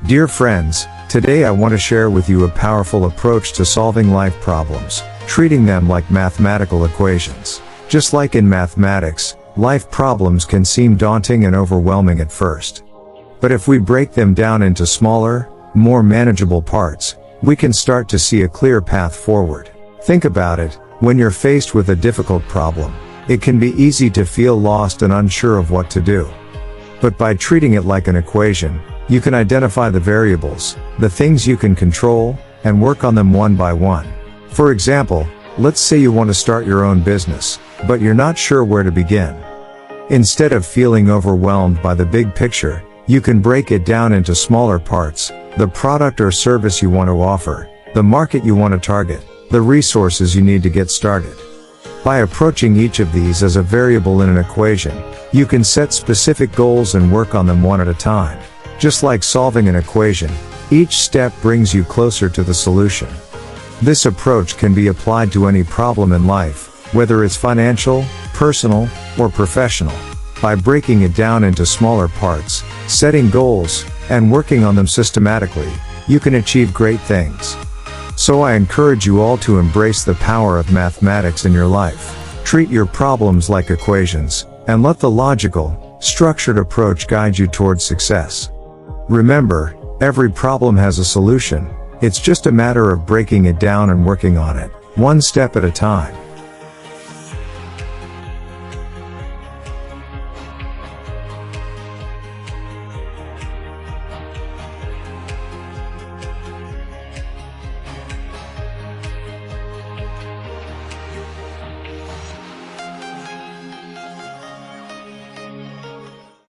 Dear friends, today I want to share with you a powerful approach to solving life problems, treating them like mathematical equations. Just like in mathematics, life problems can seem daunting and overwhelming at first. But if we break them down into smaller, more manageable parts, we can start to see a clear path forward. Think about it, when you're faced with a difficult problem, it can be easy to feel lost and unsure of what to do. But by treating it like an equation, you can identify the variables, the things you can control, and work on them one by one. For example, let's say you want to start your own business, but you're not sure where to begin. Instead of feeling overwhelmed by the big picture, you can break it down into smaller parts: the product or service you want to offer, the market you want to target, the resources you need to get started. By approaching each of these as a variable in an equation, you can set specific goals and work on them one at a time. Just like solving an equation, each step brings you closer to the solution. This approach can be applied to any problem in life, whether it's financial, personal, or professional. By breaking it down into smaller parts, setting goals, and working on them systematically, you can achieve great things. So I encourage you all to embrace the power of mathematics in your life. Treat your problems like equations, and let the logical, structured approach guide you towards success. Remember, every problem has a solution. It's just a matter of breaking it down and working on it, one step at a time.